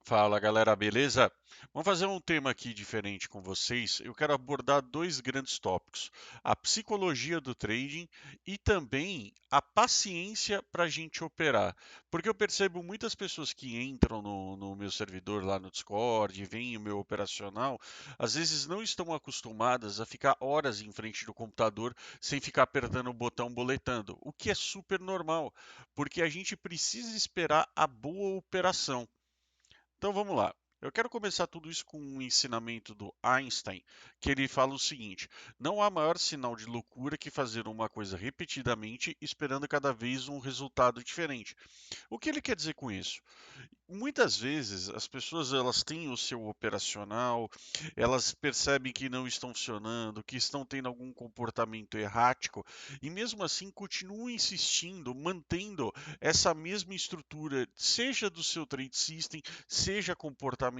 Fala galera, beleza? Vamos fazer um tema aqui diferente com vocês. Eu quero abordar dois grandes tópicos: a psicologia do trading e também a paciência para a gente operar. Porque eu percebo muitas pessoas que entram no meu servidor lá no Discord, veem o meu operacional, às vezes não estão acostumadas a ficar horas em frente do computador sem ficar apertando o botão boletando, o que é super normal, porque a gente precisa esperar a boa operação. Então vamos lá. Eu quero começar tudo isso com um ensinamento do Einstein, que ele fala o seguinte: não há maior sinal de loucura que fazer uma coisa repetidamente, esperando cada vez um resultado diferente. O que ele quer dizer com isso? Muitas vezes as pessoas elas têm o seu operacional, elas percebem que não estão funcionando, que estão tendo algum comportamento errático e mesmo assim continuam insistindo, mantendo essa mesma estrutura, seja do seu trade system, seja comportamental,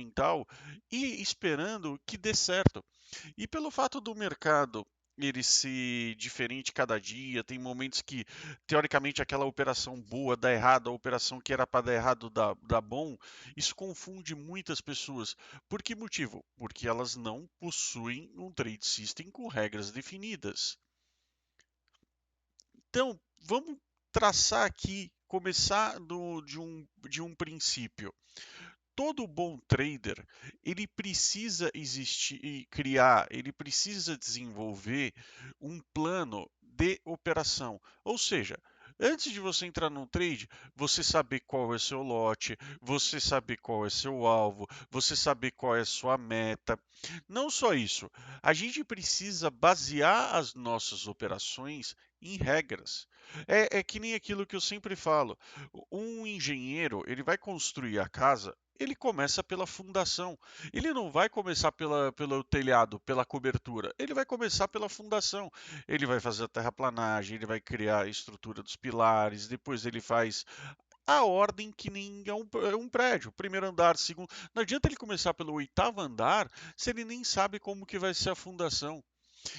e esperando que dê certo. E pelo fato do mercado ele ser diferente cada dia, tem momentos que, teoricamente, aquela operação boa dá errado, a operação que era para dar errado dá bom, isso confunde muitas pessoas. Por que motivo? Porque elas não possuem um trade system com regras definidas. Então, vamos traçar aqui, começar de um princípio. Todo bom trader, ele precisa existir e criar, ele precisa desenvolver um plano de operação. Ou seja, antes de você entrar num trade, você saber qual é seu lote, você saber qual é seu alvo, você saber qual é a sua meta. Não só isso, a gente precisa basear as nossas operações em regras. É que nem aquilo que eu sempre falo. Um engenheiro, ele vai construir a casa, ele começa pela fundação. Ele não vai começar pelo telhado, pela cobertura. Ele vai começar pela fundação. Ele vai fazer a terraplanagem, ele vai criar a estrutura dos pilares, depois ele faz a ordem que nem é um prédio. Primeiro andar, segundo. Não adianta ele começar pelo oitavo andar se ele nem sabe como que vai ser a fundação.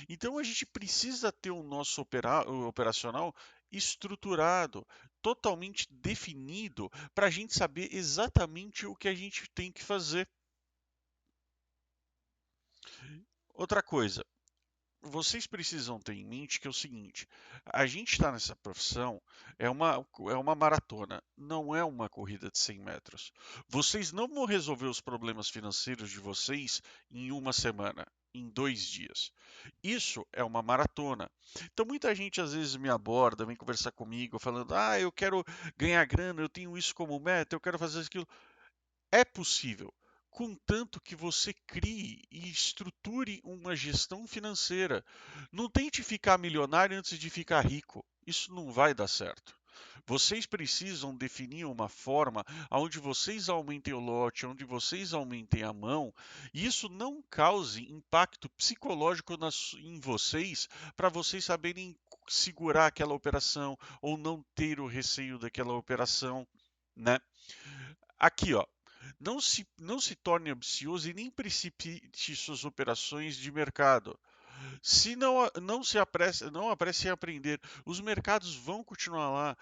Então a gente precisa ter o nosso o operacional estruturado, totalmente definido, para a gente saber exatamente o que a gente tem que fazer. Outra coisa, vocês precisam ter em mente que é o seguinte: a gente está nessa profissão, é uma maratona, não é uma corrida de 100 metros. Vocês não vão resolver os problemas financeiros de vocês em uma semana, em 2 dias. Isso é uma maratona. Então, muita gente às vezes me aborda, vem conversar comigo, falando: ah, eu quero ganhar grana, eu tenho isso como meta, eu quero fazer aquilo. É possível, contanto que você crie e estruture uma gestão financeira. Não tente ficar milionário antes de ficar rico. Isso não vai dar certo. Vocês precisam definir uma forma onde vocês aumentem o lote, onde vocês aumentem a mão, e isso não cause impacto psicológico em vocês, para vocês saberem segurar aquela operação ou não ter o receio daquela operação, né? Aqui, ó, não se torne ambicioso e nem precipite suas operações de mercado. Se não apresse em aprender, os mercados vão continuar lá.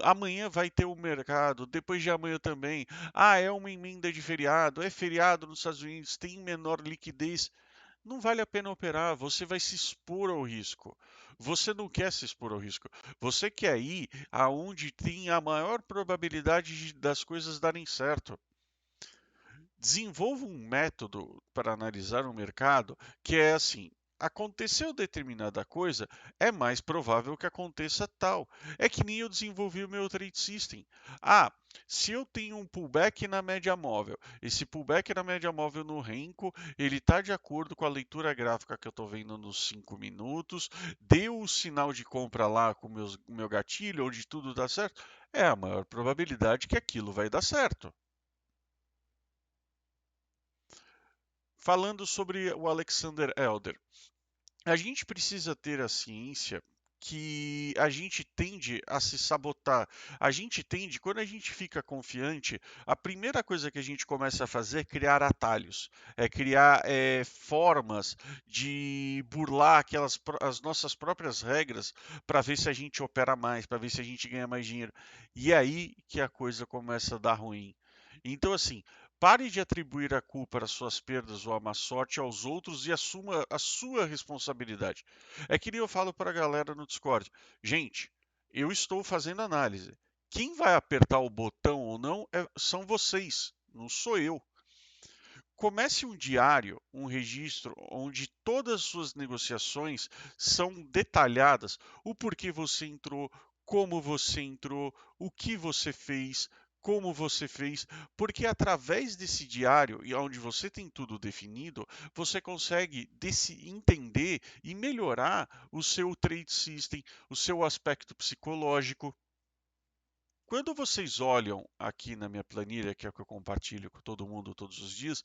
Amanhã vai ter o mercado, depois de amanhã também. Ah, é uma emenda de feriado, é feriado nos Estados Unidos, tem menor liquidez. Não vale a pena operar, você vai se expor ao risco. Você não quer se expor ao risco. Você quer ir aonde tem a maior probabilidade das coisas darem certo. Desenvolva um método para analisar o mercado que é assim: aconteceu determinada coisa, é mais provável que aconteça tal. É que nem eu desenvolvi o meu trade system. Ah, se eu tenho um pullback na média móvel, esse pullback na média móvel no Renko, ele está de acordo com a leitura gráfica que eu estou vendo nos 5 minutos, deu o sinal de compra lá com o meu gatilho, onde tudo dá certo, é a maior probabilidade que aquilo vai dar certo. Falando sobre o Alexander Elder, a gente precisa ter a ciência que a gente tende a se sabotar. A gente tende, quando a gente fica confiante, a primeira coisa que a gente começa a fazer é criar atalhos, é criar formas de burlar as nossas próprias regras para ver se a gente opera mais, para ver se a gente ganha mais dinheiro. E é aí que a coisa começa a dar ruim. Então, assim, Pare de atribuir a culpa das suas perdas ou a má sorte aos outros e assuma a sua responsabilidade. É que nem eu falo para a galera no Discord. Gente, eu estou fazendo análise. Quem vai apertar o botão ou não são vocês, não sou eu. Comece um diário, um registro, onde todas as suas negociações são detalhadas, o porquê você entrou, o que você fez, como você fez, porque através desse diário e onde você tem tudo definido, você consegue entender e melhorar o seu trade system, o seu aspecto psicológico. Quando vocês olham aqui na minha planilha, que é o que eu compartilho com todo mundo todos os dias,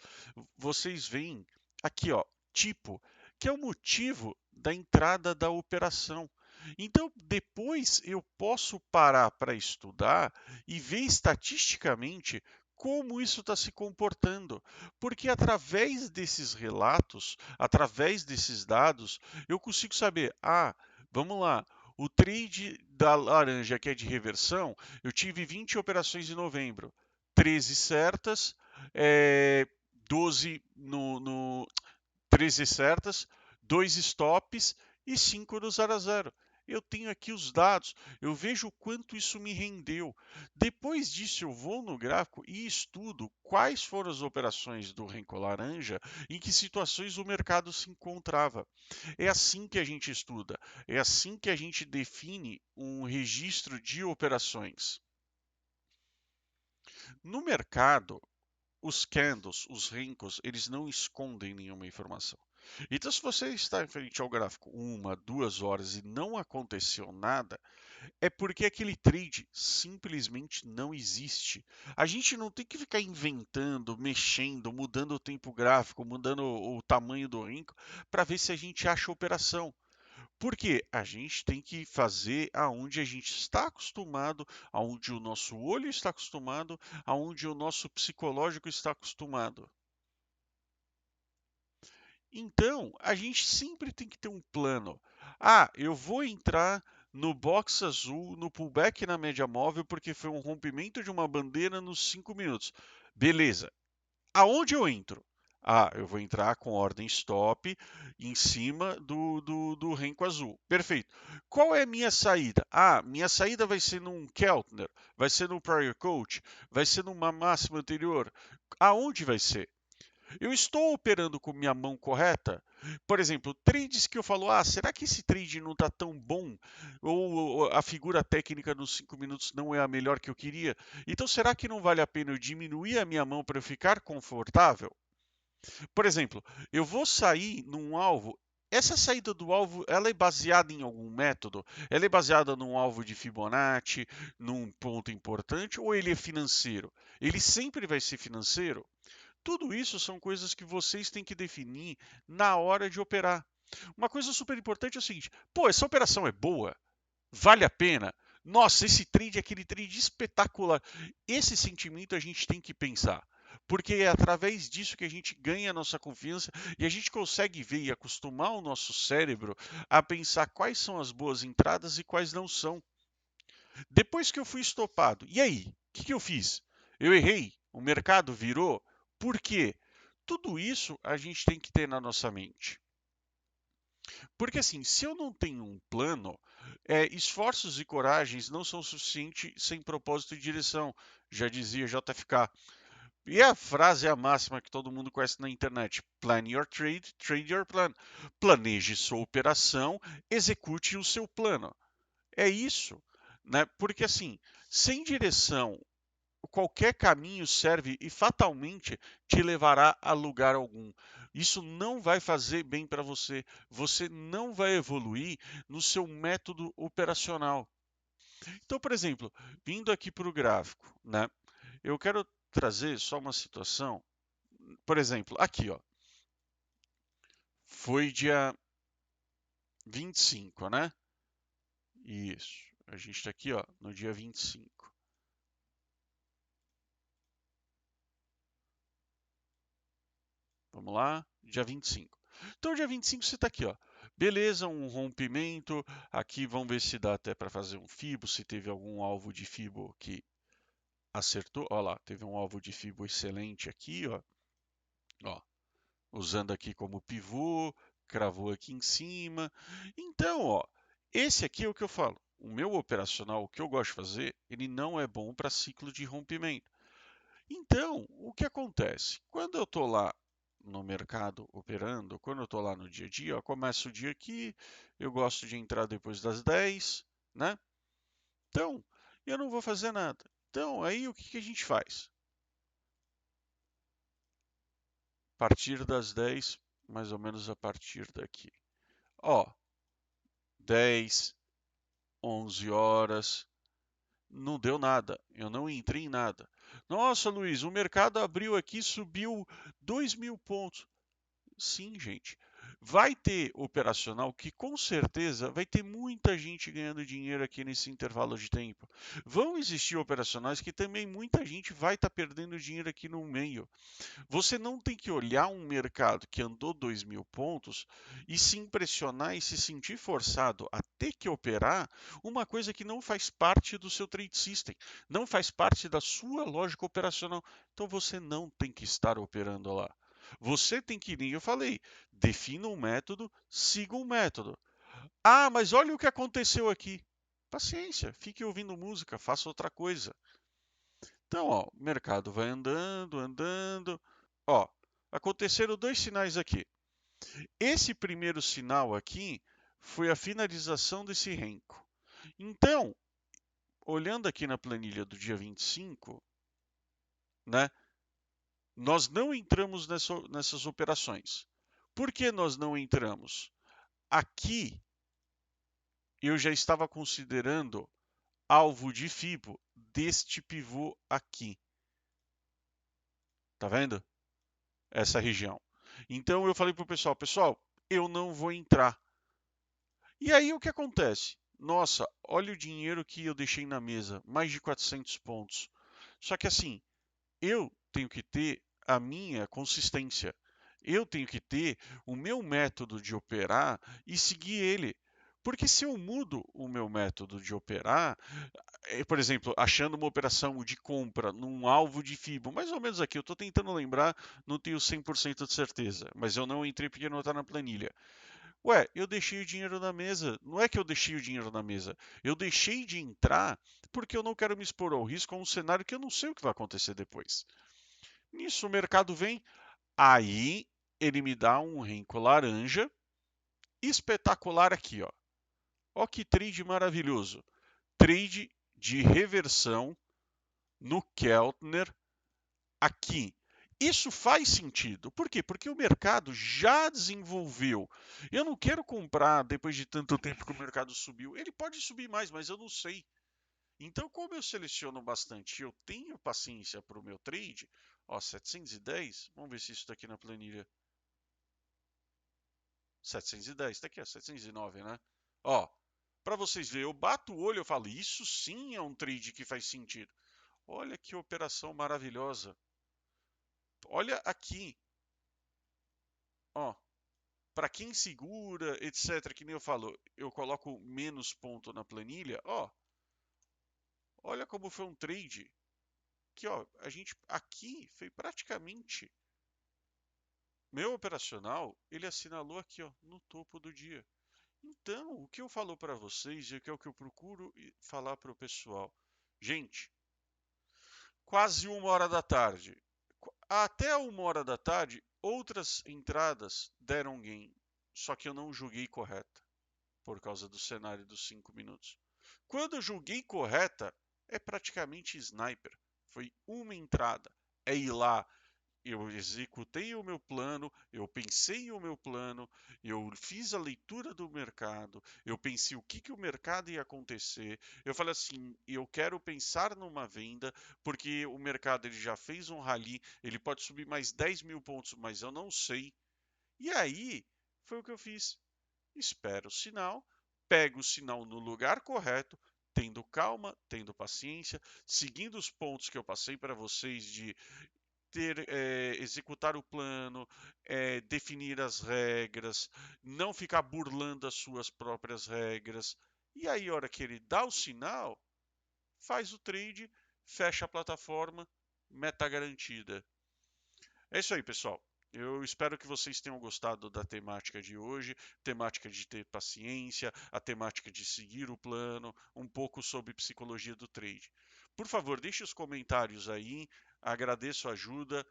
vocês veem aqui, ó, tipo, que é o motivo da entrada da operação. Então, depois eu posso parar para estudar e ver estatisticamente como isso está se comportando, porque através desses relatos, através desses dados, eu consigo saber, vamos lá, o trade da laranja que é de reversão, eu tive 20 operações em novembro, 13 certas, 12 13 certas, 2 stops e 5 no 0 a 0. Eu tenho aqui os dados, eu vejo o quanto isso me rendeu. Depois disso, eu vou no gráfico e estudo quais foram as operações do Renko Laranja, em que situações o mercado se encontrava. É assim que a gente estuda, é assim que a gente define um registro de operações. No mercado, os candles, os rincos, eles não escondem nenhuma informação. Então, se você está em frente ao gráfico 1, 2 horas e não aconteceu nada, é porque aquele trade simplesmente não existe. A gente não tem que ficar inventando, mexendo, mudando o tempo gráfico, mudando o tamanho do rinco para ver se a gente acha operação. Porque a gente tem que fazer aonde a gente está acostumado, aonde o nosso olho está acostumado, aonde o nosso psicológico está acostumado. Então, a gente sempre tem que ter um plano. Eu vou entrar no box azul, no pullback na média móvel, porque foi um rompimento de uma bandeira nos 5 minutos. Beleza. Aonde eu entro? Eu vou entrar com ordem stop em cima do renco azul. Perfeito. Qual é a minha saída? Minha saída vai ser num Keltner, vai ser no Prior Coach, vai ser numa máxima anterior. Aonde vai ser? Eu estou operando com minha mão correta? Por exemplo, trades que eu falo, será que esse trade não está tão bom? Ou a figura técnica nos 5 minutos não é a melhor que eu queria? Então, será que não vale a pena eu diminuir a minha mão para eu ficar confortável? Por exemplo, eu vou sair num alvo. Essa saída do alvo, ela é baseada em algum método? Ela é baseada num alvo de Fibonacci, num ponto importante, ou ele é financeiro? Ele sempre vai ser financeiro? Tudo isso são coisas que vocês têm que definir na hora de operar. Uma coisa super importante é o seguinte: essa operação é boa? Vale a pena? Nossa, esse trade é aquele trade espetacular. Esse sentimento a gente tem que pensar. Porque é através disso que a gente ganha a nossa confiança e a gente consegue ver e acostumar o nosso cérebro a pensar quais são as boas entradas e quais não são. Depois que eu fui estopado, e aí? O que eu fiz? Eu errei? O mercado virou? Por quê? Tudo isso a gente tem que ter na nossa mente. Porque assim, se eu não tenho um plano, esforços e coragens não são suficientes sem propósito e direção, já dizia JFK. E a frase é a máxima que todo mundo conhece na internet: Plan your trade, trade your plan. Planeje sua operação, execute o seu plano. É isso, né? Porque assim, sem direção, qualquer caminho serve e fatalmente te levará a lugar algum. Isso não vai fazer bem para você. Você não vai evoluir no seu método operacional. Então, por exemplo, vindo aqui para o gráfico, né? Eu quero trazer só uma situação. Por exemplo, aqui, ó, foi dia 25, né? Isso. A gente está aqui, ó, no dia 25. Vamos lá, dia 25. Então, dia 25 você está aqui, ó. Beleza, um rompimento. Aqui vamos ver se dá até para fazer um FIBO, se teve algum alvo de FIBO aqui Acertou, ó lá, teve um alvo de Fibo excelente aqui, ó, usando aqui como pivô, cravou aqui em cima. Então, ó, esse aqui é o que eu falo. O meu operacional, o que eu gosto de fazer, ele não é bom para ciclo de rompimento. Então, o que acontece? Quando eu estou lá no mercado operando, quando eu estou lá no dia a dia, eu começo o dia aqui, eu gosto de entrar depois das 10, né? Então, eu não vou fazer nada. Então, aí o que que a gente faz? A partir das 10, mais ou menos a partir daqui. Ó, 10, 11 horas, não deu nada, eu não entrei em nada. Nossa, Luiz, o mercado abriu aqui, subiu 2.000 pontos. Sim, gente. Vai ter operacional que com certeza vai ter muita gente ganhando dinheiro aqui nesse intervalo de tempo. Vão existir operacionais que também muita gente vai estar perdendo dinheiro aqui no meio. Você não tem que olhar um mercado que andou 2.000 pontos e se impressionar e se sentir forçado a ter que operar uma coisa que não faz parte do seu trade system, não faz parte da sua lógica operacional. Então você não tem que estar operando lá. Você tem que, nem eu falei, defina um método, siga um método. Ah, mas olha o que aconteceu aqui. Paciência, fique ouvindo música, faça outra coisa. Então, ó, o mercado vai andando, andando. Ó, aconteceram dois sinais aqui. Esse primeiro sinal aqui foi a finalização desse renco. Então, olhando aqui na planilha do dia 25, né, nós não entramos nessas operações. Por que nós não entramos? Aqui eu já estava considerando alvo de FIBO deste pivô aqui. Tá vendo? Essa região. Então eu falei para o pessoal, pessoal, eu não vou entrar. E aí o que acontece? Nossa, olha o dinheiro que eu deixei na mesa, mais de 400 pontos. Só que assim, eu tenho que ter a minha consistência. Eu tenho que ter o meu método de operar e seguir ele. Porque se eu mudo o meu método de operar, por exemplo, achando uma operação de compra num alvo de FIBO, mais ou menos aqui, eu estou tentando lembrar, não tenho 100% de certeza, mas eu não entrei porque não está na planilha. Ué, eu deixei o dinheiro na mesa. Não é que eu deixei o dinheiro na mesa. Eu deixei de entrar porque eu não quero me expor ao risco a um cenário que eu não sei o que vai acontecer depois. Nisso o mercado vem, aí ele me dá um renco laranja espetacular aqui, ó. Ó que trade maravilhoso. Trade de reversão no Keltner aqui. Isso faz sentido. Por quê? Porque o mercado já desenvolveu. Eu não quero comprar depois de tanto tempo que o mercado subiu. Ele pode subir mais, mas eu não sei. Então, como eu seleciono bastante, eu tenho paciência para o meu trade. Ó, 710. Vamos ver se isso está aqui na planilha. 710, está aqui, ó, 709, né? Ó, para vocês verem, eu bato o olho e falo, isso sim é um trade que faz sentido. Olha que operação maravilhosa. Olha aqui, ó, para quem segura, etc, que nem eu falo, eu coloco menos ponto na planilha, ó, olha como foi um trade que, ó, a gente aqui foi praticamente meu operacional, ele assinalou aqui, ó, no topo do dia. Então, o que eu falo para vocês e o que é o que eu procuro falar para o pessoal, gente, quase 1 hora da tarde, até 1 hora da tarde, outras entradas deram gain, só que eu não julguei correta por causa do cenário dos 5 minutos. Quando eu julguei correta, é praticamente sniper. Foi uma entrada. É ir lá, eu executei o meu plano, eu pensei o meu plano, eu fiz a leitura do mercado, eu pensei o que, que o mercado ia acontecer. Eu falei assim, eu quero pensar numa venda, porque o mercado ele já fez um rally, ele pode subir mais 10.000 pontos, mas eu não sei. E aí, foi o que eu fiz. Espero o sinal, pego o sinal no lugar correto, tendo calma, tendo paciência, seguindo os pontos que eu passei para vocês de executar o plano, definir as regras, não ficar burlando as suas próprias regras. E aí, a hora que ele dá o sinal, faz o trade, fecha a plataforma, meta garantida. É isso aí, pessoal. Eu espero que vocês tenham gostado da temática de hoje, temática de ter paciência, a temática de seguir o plano, um pouco sobre psicologia do trade. Por favor, deixe os comentários aí, agradeço a ajuda,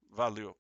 valeu!